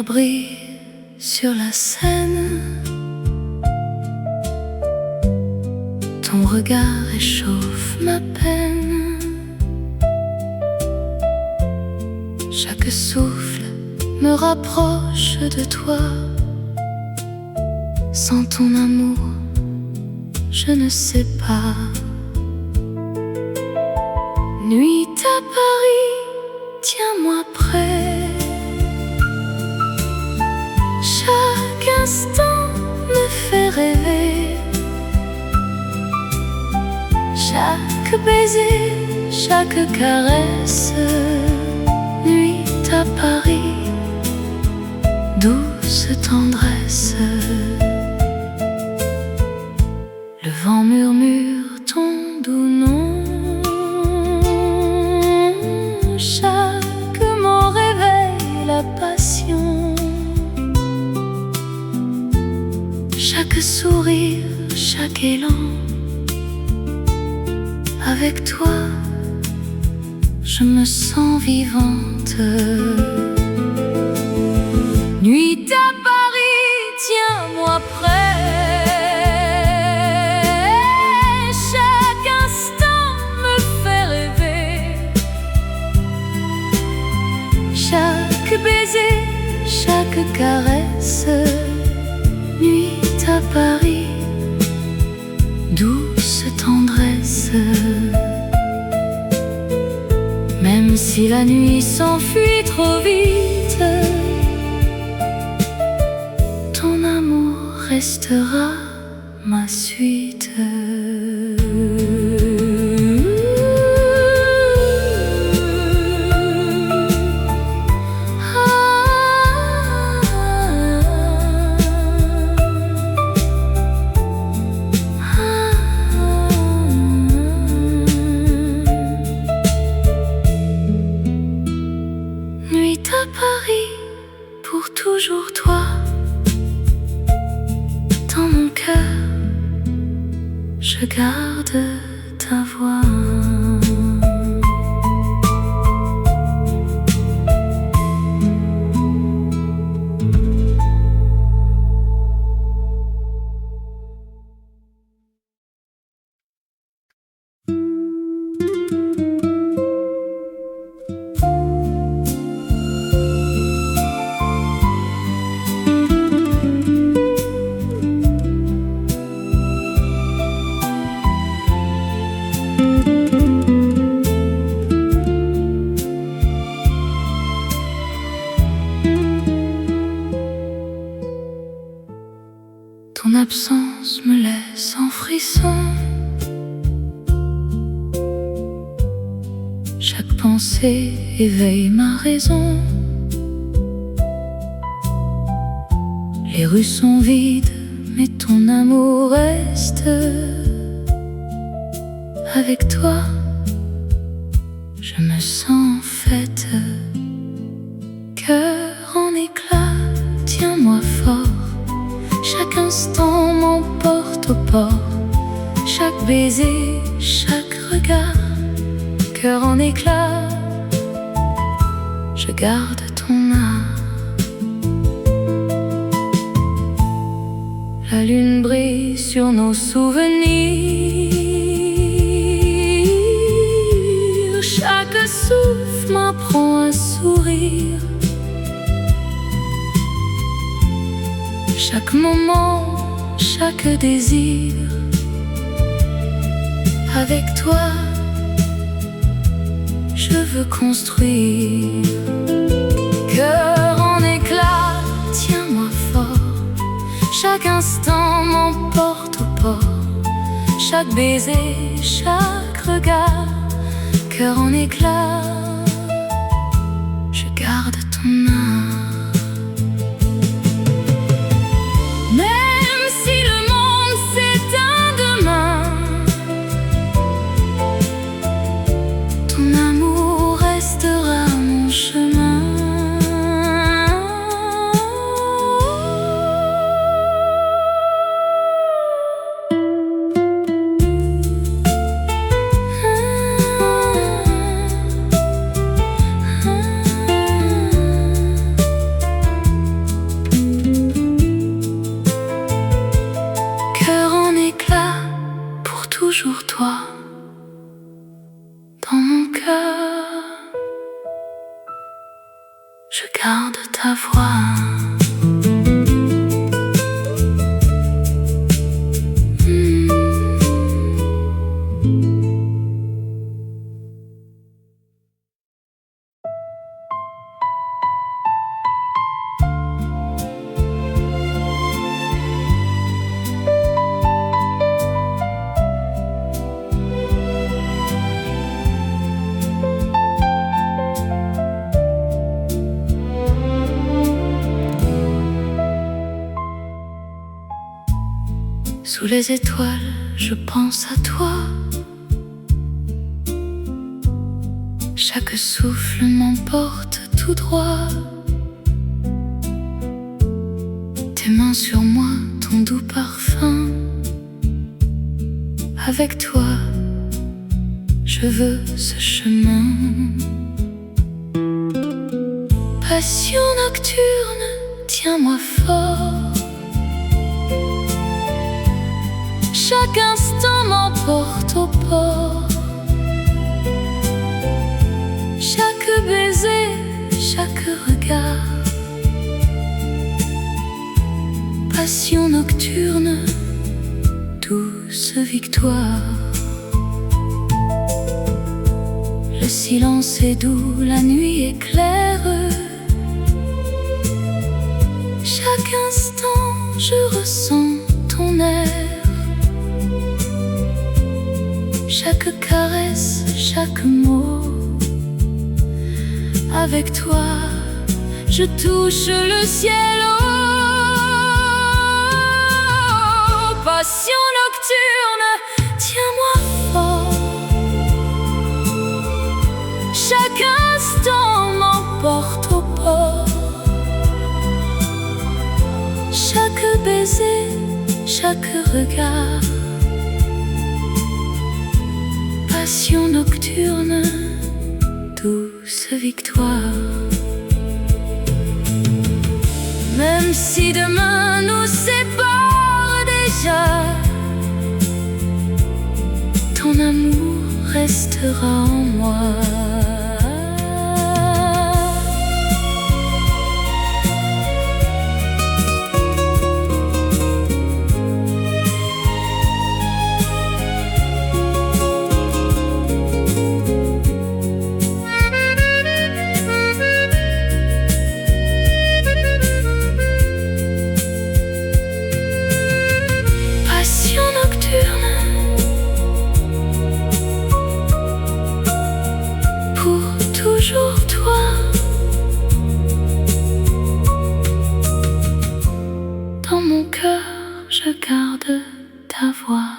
brille sur la Seine. Ton regard réchauffe ma peine. Chaque souffle me rapproche de toi. Sans ton amour, je ne sais pas. Nuit à Paris, tiens-moi près. Chaque instant me fait rêver. Chaque baiser, chaque caresse. Nuit à Paris, douce tendresse. Le vent murmure ton doux nom. Chaque mot réveille la passion. Chaque sourire, chaque élan. Avec toi, je me sens vivante. Nuit à Paris, tiens-moi près. Chaque instant me fait rêver. Chaque baiser, chaque caresse. Nuit à Paris, douce tendresse. Même si la nuit s'enfuit trop vite, ton amour restera ma suite. Nuit à Paris, pour toujours toi. Dans mon cœur, je garde ta voix. Ton absence me laisse en frisson. Chaque pensée éveille ma raison. Les rues sont vides, mais ton amour reste. Avec toi, je me sens faite. Cœur en éclat, tiens-moi fort. Chaque instant m'emporte au port. Chaque baiser, chaque regard. Cœur en éclat, je garde ton art. La lune brille sur nos souvenirs. Chaque souffle m'apprend à sourire. Chaque moment, chaque désir. Avec toi, je veux construire. Cœur en éclat, tiens-moi fort. Chaque instant m'emporte au port. Chaque baiser, chaque regard. Cœur en éclat, je garde ton âme. Dans mon cœur, je garde ta voix. Sous les étoiles, je pense à toi. Chaque souffle m'emporte tout droit. Tes mains sur moi, ton doux parfum. Avec toi, je veux ce chemin. Passion nocturne, tiens-moi fort. Chaque instant m'emporte au port. Chaque baiser, chaque regard. Passion nocturne, douce victoire. Le silence est doux, la nuit est claire. Chaque instant, je ressens ton air. Chaque caresse, chaque mot. Avec toi, je touche le ciel. Oh, passion nocturne, tiens-moi fort. Chaque instant m'emporte au port. Chaque baiser, chaque regard. Passion nocturne, douce victoire. Même si demain nous sépare déjà, ton amour restera en moi. Toujours toi. Dans mon cœur, je garde ta voix.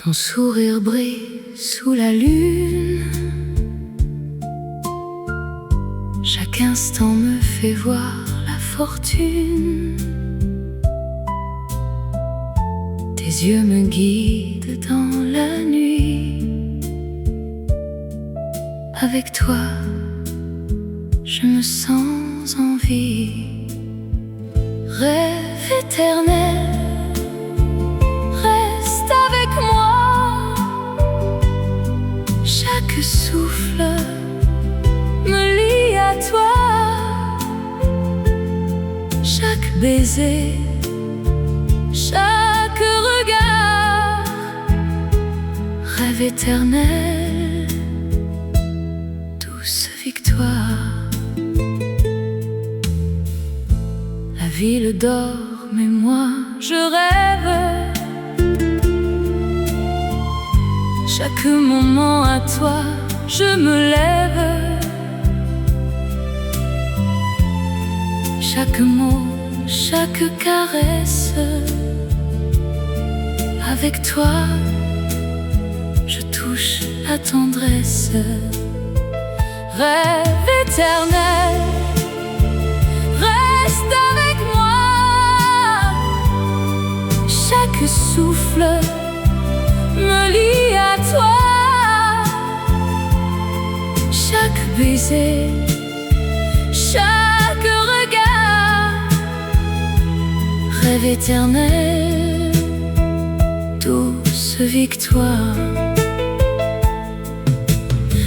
Ton sourire brille sous la lune. Chaque instant me fait voir la fortune. Tes yeux me guident dans la nuit. Avec toi, je me sens en vie. Rêve éternel, reste avec moi. Chaque souffle me lie à toi. Chaque baiser, chaque regard. Rêve éternel, douce victoire. La ville dort, mais moi je rêve. Chaque moment à toi, je me lève. Chaque mot chaque caresse. Avec toi, je touche la tendresse. Rêve éternel, reste avec moi. Chaque souffle me lie à toi. Chaque baiser, chaque regard, rêve éternel, douce victoire.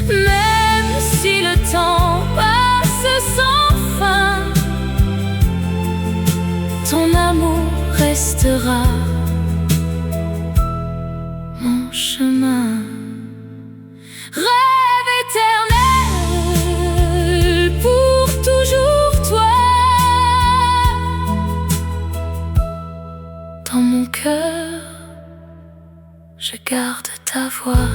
Même si le temps passe sans fin, ton amour restera mon chemin. Rêve éternel, pour toujours toi. Dans mon cœur, je garde ta voix.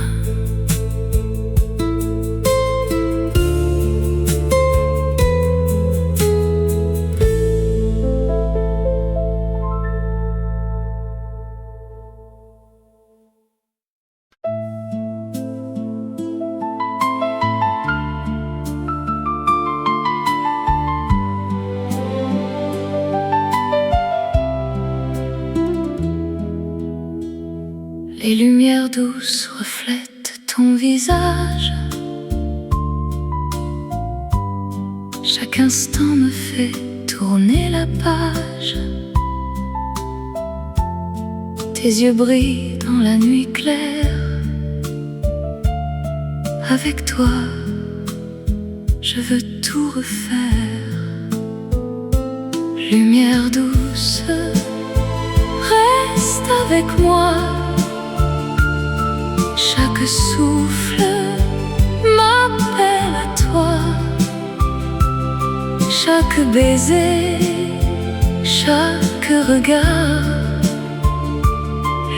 Les lumières douces reflètent ton visage. Chaque instant me fait tourner la page. Tes yeux brillent dans la nuit claire. Avec toi, je veux tout refaire. Lumière douce, reste avec moi. Chaque souffle m'appelle à toi. Chaque baiser, chaque regard,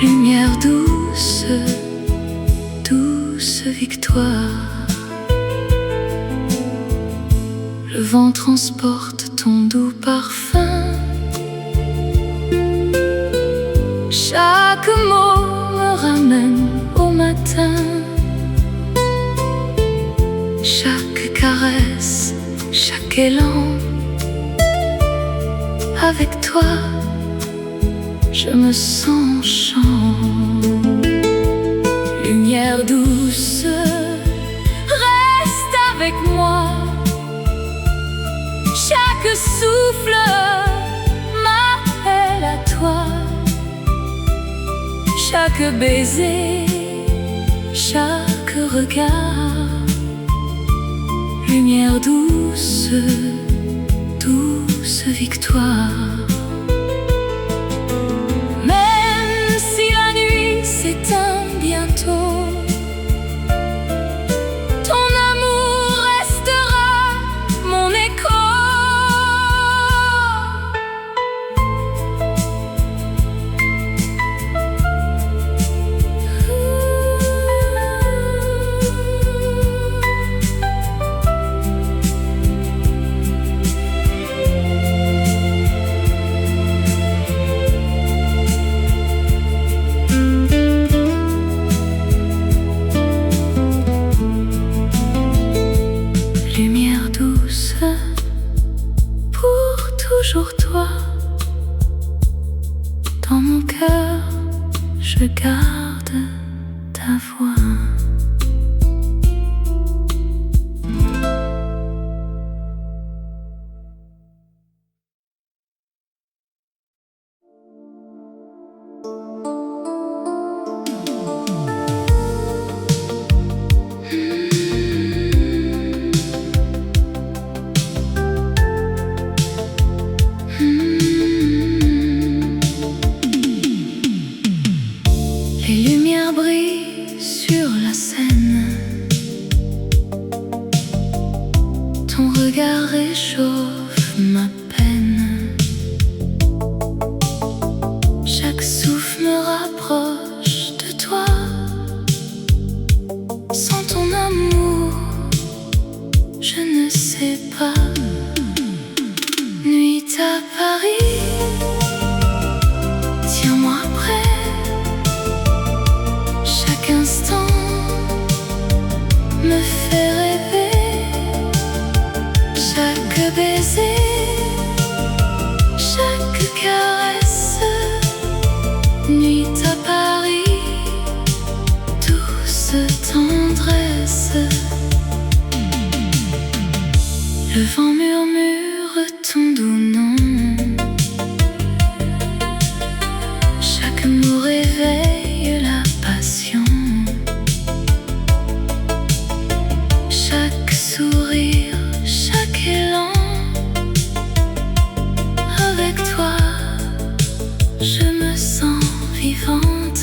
lumière douce, douce victoire. Le vent transporte ton doux parfum. Chaque mot me ramène au matin. Chaque caresse, chaque élan. Avec toi, je me sens en chant. Lumière douce, reste avec moi. Chaque souffle m'appelle à toi. Chaque baiser, chaque regard, lumière douce, douce victoire. Même si la nuit s'éteint bientôt, ton amour restera mon écho. Lumière douce, pour toujours toi. Dans mon cœur, je garde ta voix. Les lumières brillent sur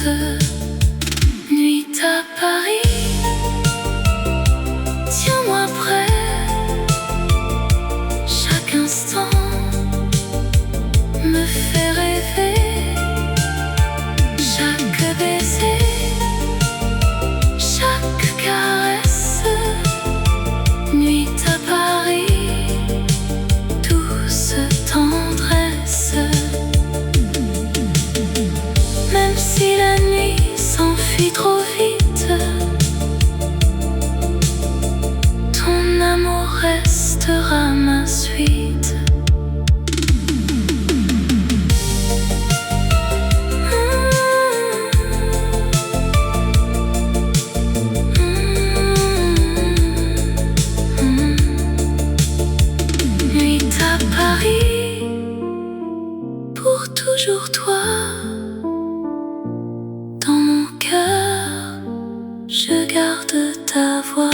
douce nuit à Paris. Tiens-moi près, chaque instant me fait rêver. Chaque baiser, chaque caresse, nuit à Paris, douce tendresse. Même si la nuit s'enfuit trop vite, ton amour restera ma suite. Nuit à Paris, pour toujours toi. Dans mon cœur, je garde ta voix.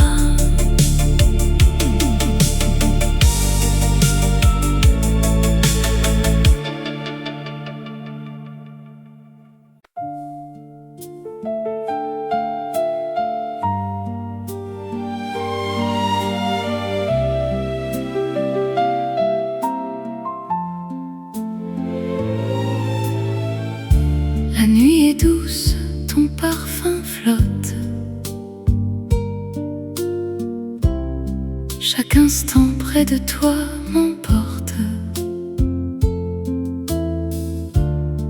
La nuit est douce, ton parfum flotte. Chaque instant près de toi m'emporte.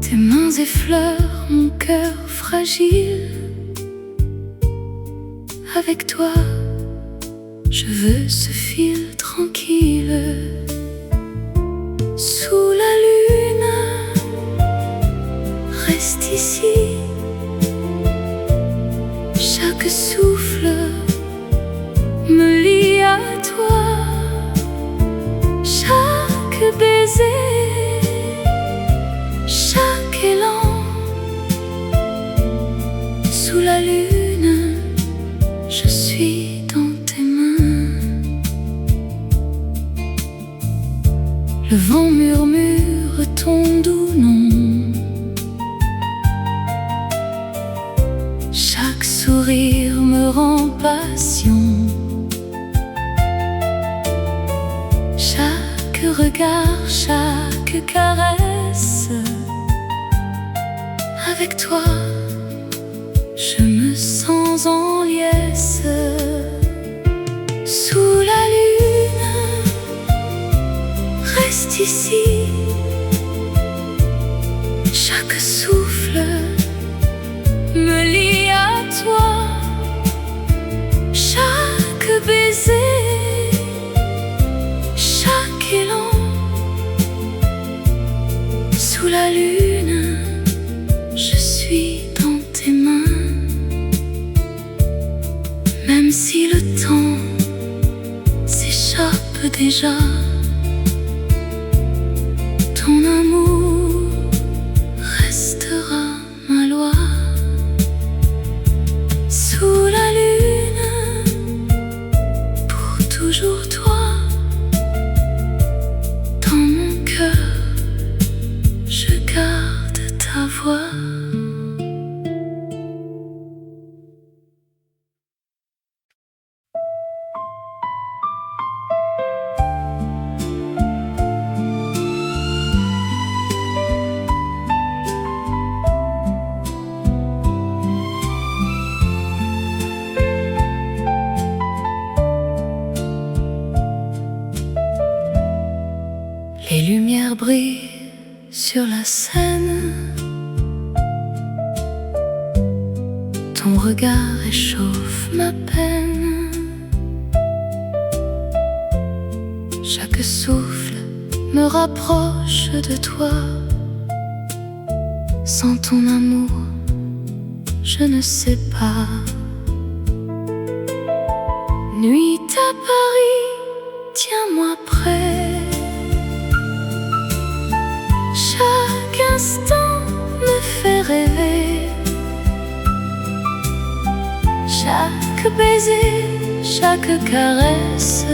Tes mains effleurent mon cœur fragile. Avec toi, je veux ce fil tranquille. Sous la lune, reste ici. Chaque souffle me lie à toi. Chaque baiser, chaque élan. Sous la lune, je suis dans tes mains. Le vent murmure ton doux nom. Chaque sourire me rend passion. Chaque regard, chaque caresse. Avec toi, je me sens en liesse. Sous la lune, reste ici. Chaque souffle me lie à toi. Chaque baiser, chaque élan. Sous la lune, je suis dans tes mains. Même si le temps s'échappe déjà, ton amour restera ma loi. Sous la lune, pour toujours toi. Dans mon cœur, je garde ta voix. Les lumières brillent sur la Seine. Ton regard réchauffe ma peine. Chaque souffle me rapproche de toi. Sans ton amour, je ne sais pas. Nuit à Paris, tiens-moi près. Chaque instant me fait rêver. Chaque baiser, chaque caresse.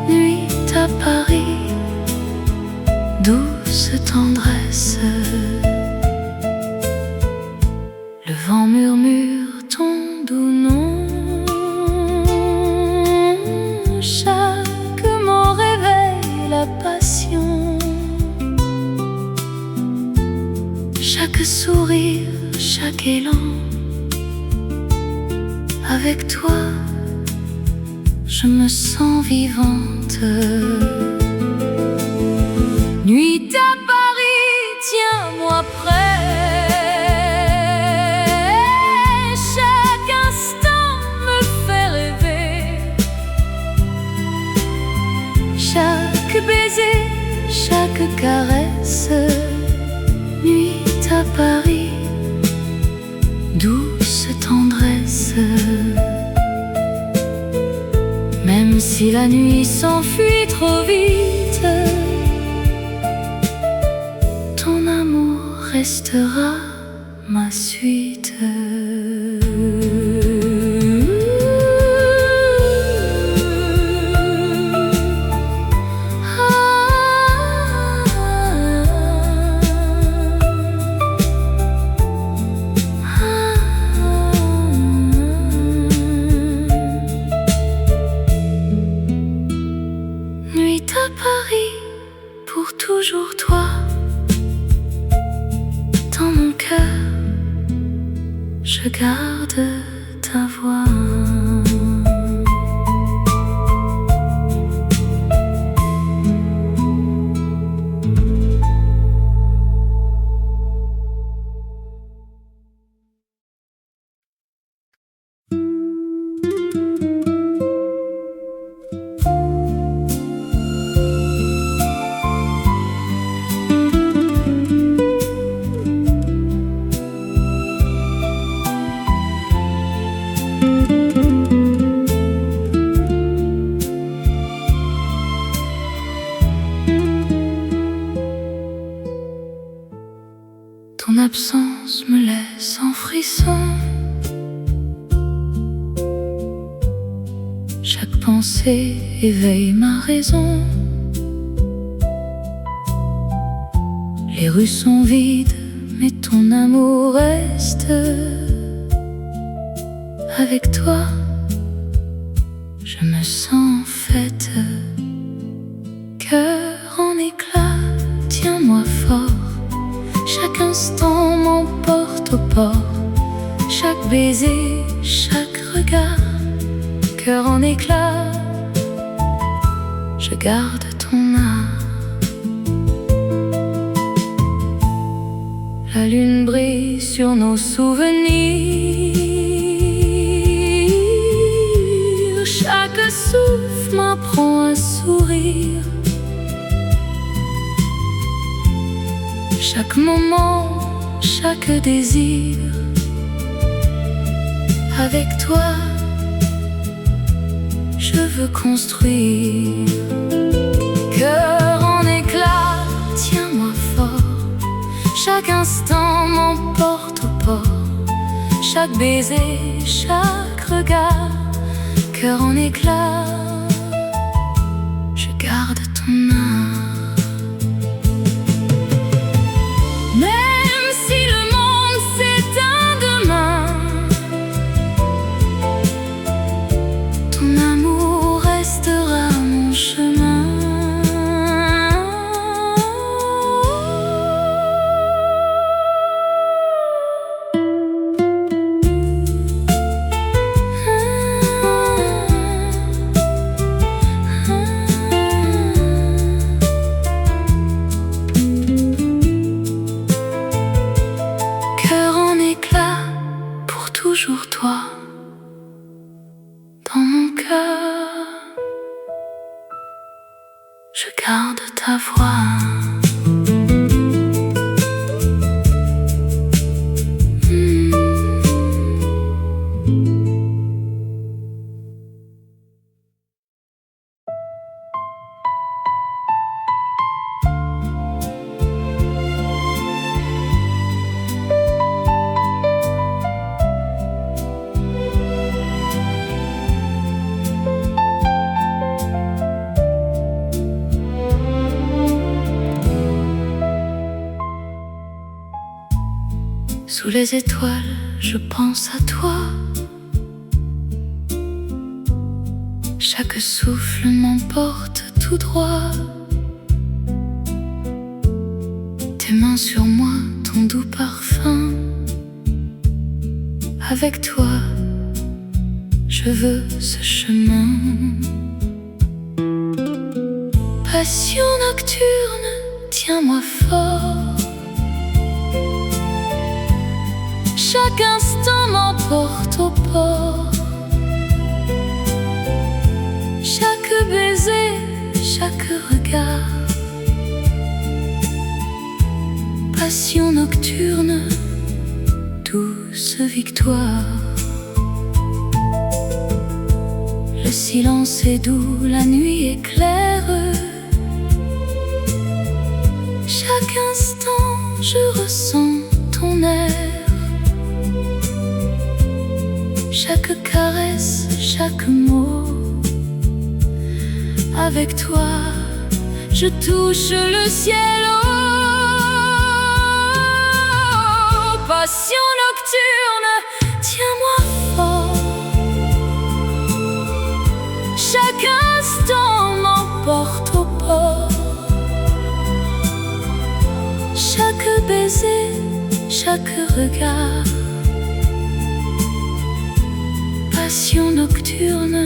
Nuit à Paris, douce tendresse. vent murmure ton doux nom. Chaque mot réveille la passion. Chaque sourire, chaque élan. Avec toi, je me sens vivante. Nuit à Paris, tiens-moi près. Chaque instant me fait rêver. Chaque baiser, chaque caresse. Nuit à Paris, douce tendresse. Même si la nuit s'enfuit trop vite, ton amour restera ma suite. Nuit à Paris, pour toujours toi. Dans mon cœur, je garde ta voix. Ton absence me laisse en frisson. Chaque pensée éveille ma raison. Les rues sont vides, mais ton amour reste. Avec toi, je me sens faite. Cœur en éclat, tiens-moi fort. Chaque instant m'emporte au port. Chaque baiser, chaque regard. Cœur en éclat, je garde ton art. La lune brille sur nos souvenirs. Chaque souffle m'apprend à sourire. Chaque moment, chaque désir. Avec toi, je veux construire. Cœur en éclat, tiens-moi fort. Chaque instant m'emporte au port. Chaque baiser, chaque regard. Cœur en éclat, je garde ton âme. Sous les étoiles, je pense à toi. Chaque souffle m'emporte tout droit. Tes mains sur moi, ton doux parfum. Avec toi, je veux ce chemin. Passion nocturne, tiens-moi fort. Chaque instant m'emporte au port. Chaque baiser, chaque regard. Passion nocturne, douce victoire. Le silence est doux, la nuit est claire. Chaque instant, je ressens ton air. Chaque caresse, chaque mot. Avec toi, je touche le ciel. Oh, passion nocturne, tiens-moi fort. Chaque instant m'emporte au port. Chaque baiser, chaque regard. Passion nocturne,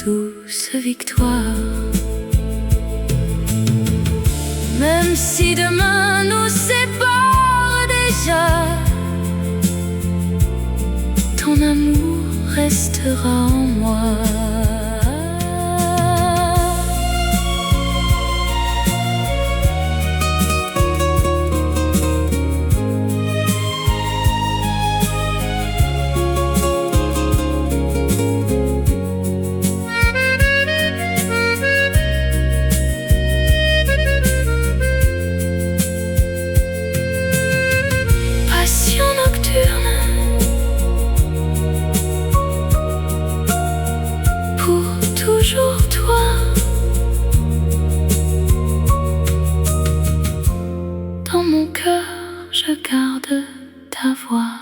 douce victoire. Même si demain nous sépare déjà, ton amour restera en moi. Toujours toi. Dans mon cœur, je garde ta voix.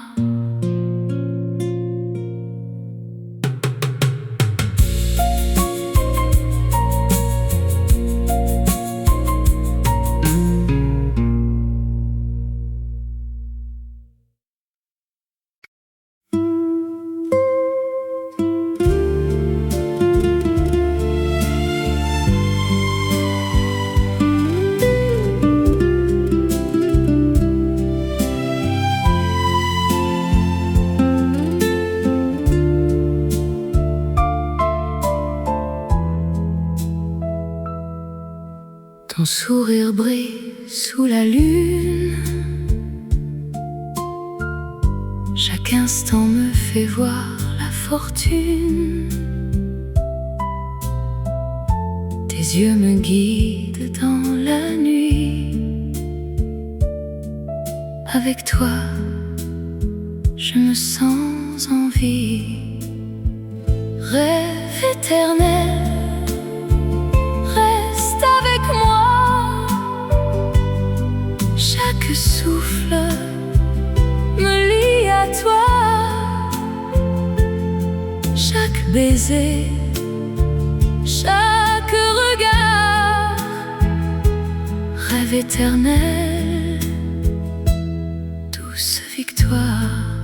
Ton sourire brille sous la lune. Chaque instant me fait voir la fortune. Tes yeux me guident dans la nuit. Avec toi, je me sens en vie. Rêve éternel, reste avec moi. Chaque souffle me lie à toi. Chaque baiser, chaque regard. Rêve éternel, douce victoire.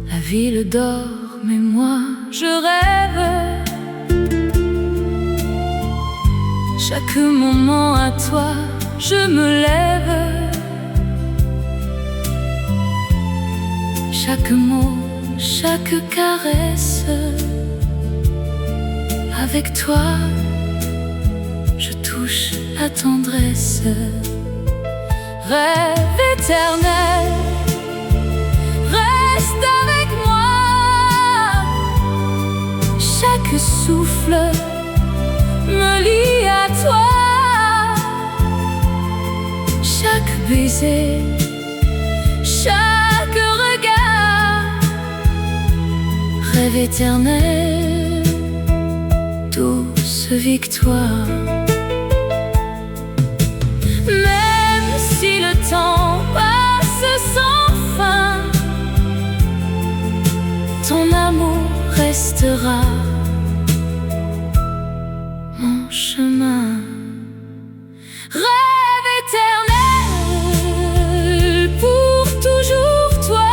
La ville dort, mais moi je rêve. Chaque moment à toi, je me lève. Chaque mot, chaque caresse. Avec toi, je touche la tendresse. Rêve éternel, reste avec moi. Chaque souffle me lie à toi. Chaque baiser, chaque regard. Rêve éternel, douce victoire. Même si le rêve éternel pour toujours toi.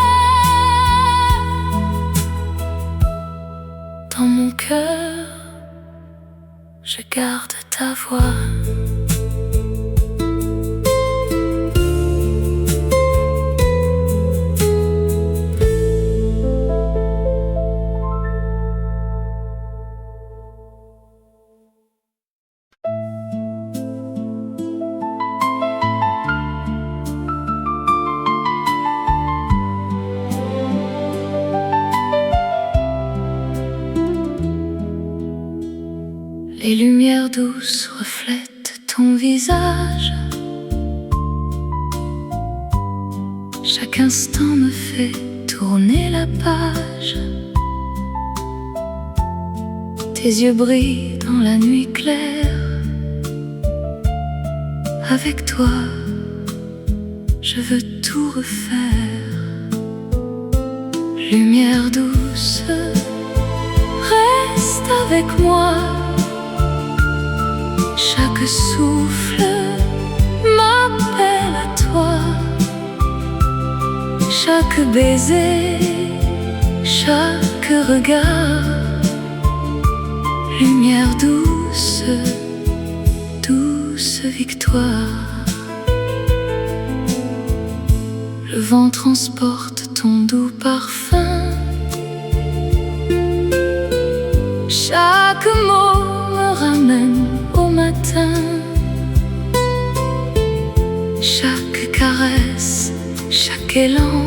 Dans mon cœur, je garde ta voix. Les lumières douces reflètent ton visage. Chaque instant me fait tourner la page. Tes yeux brillent dans la nuit claire. Avec toi, je veux tout refaire. Lumière douce, reste avec moi. Chaque souffle m'appelle à toi. Chaque baiser, chaque regard. Lumière douce, douce victoire. Le vent transporte ton doux parfum. Chaque mot me ramène au matin. Chaque caresse, chaque élan.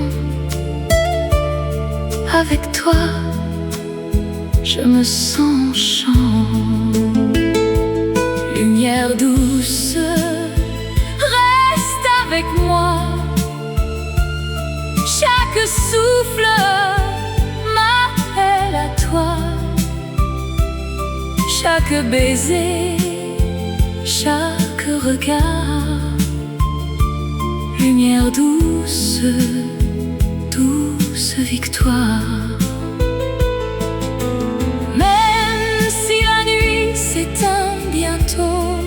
Avec toi, je me sens en chant. Lumière douce, reste avec moi. Chaque souffle m'appelle à toi. Chaque baiser, chaque regard. Lumière douce, douce victoire. Même si la nuit s'éteint bientôt,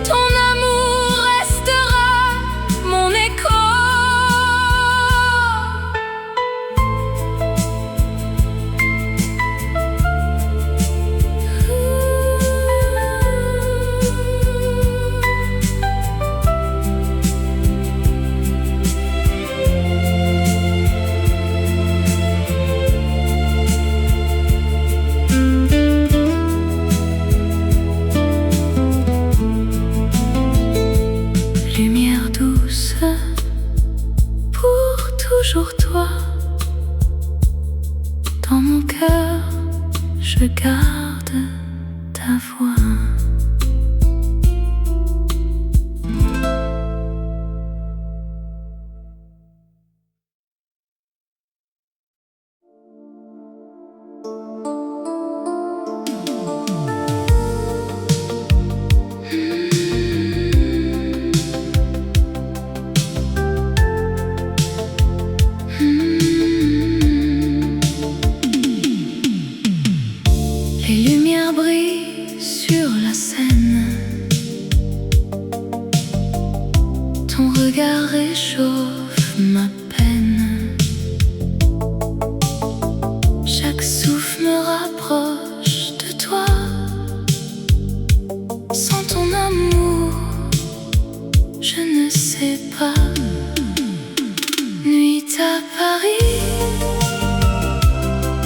ton amour restera mon écho. Lumière douce, pour toujours toi. Dans mon cœur, je garde ta voix. Les lumières brillent sur la scène. Ton regard réchauffe ma peine. Chaque souffle me rapproche de toi. Sans ton amour, je ne sais pas. Nuit à Paris,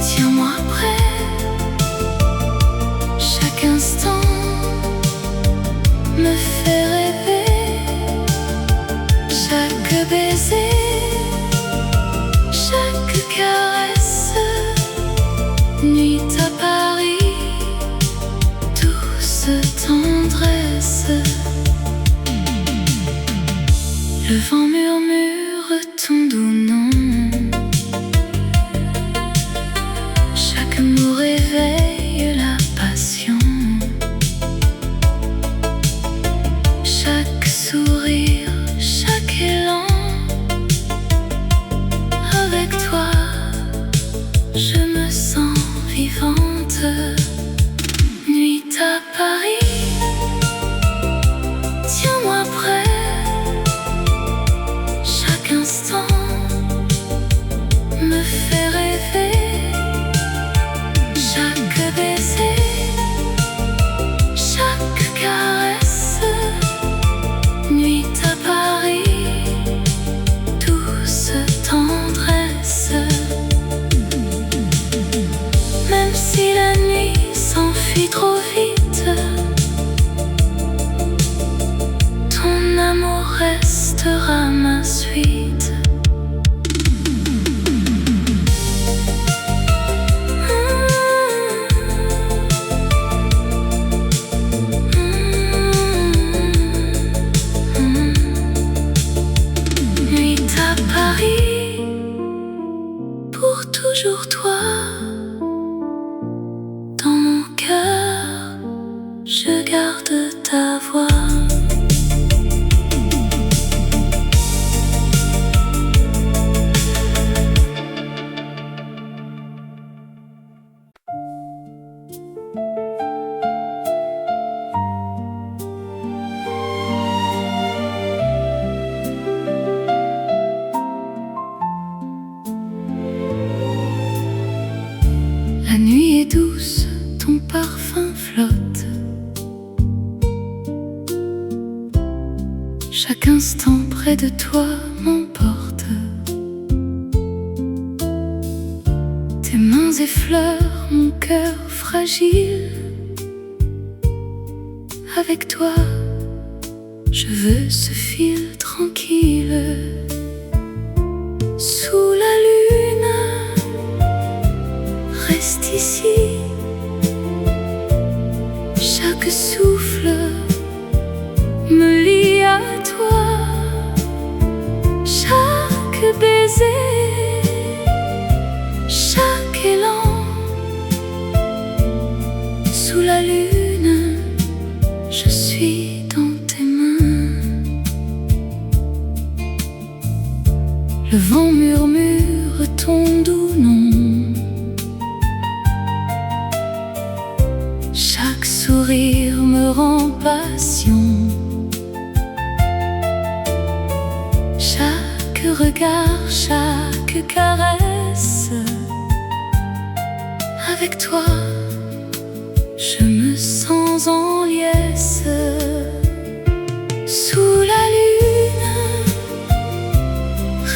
tiens-moi près. Chaque instant me fait rêver. Chaque baiser, chaque caresse. Nuit à Paris, douce tendresse. Le vent sera ma suite. Nuit à Paris, pour toujours toi. Dans mon cœur, je garde ta voix. La nuit est douce, ton parfum flotte. Chaque instant près de toi m'emporte. Tes mains effleurent mon cœur fragile. Avec toi, je veux ce fil tranquille. Sous la lune, reste ici. Chaque souffle me lie à toi. Chaque baiser, chaque élan. Sous la lune, je suis dans tes mains. Le vent murmure ton doux nom. Chaque sourire me rend passion. Chaque regard, chaque caresse. Avec toi, je me sens en liesse. Sous la lune,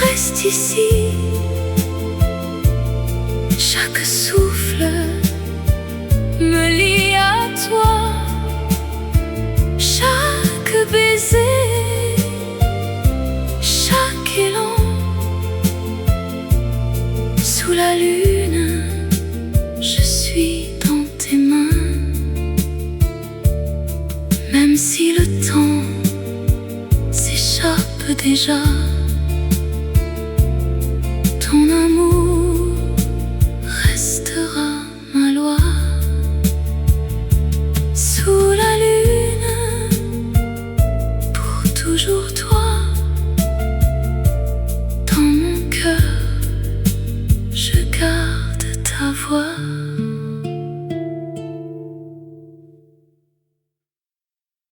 reste ici. Chaque souffle me lie à toi. Chaque baiser, chaque élan. Sous la lune, je suis dans tes mains. Même si le temps s'échappe déjà.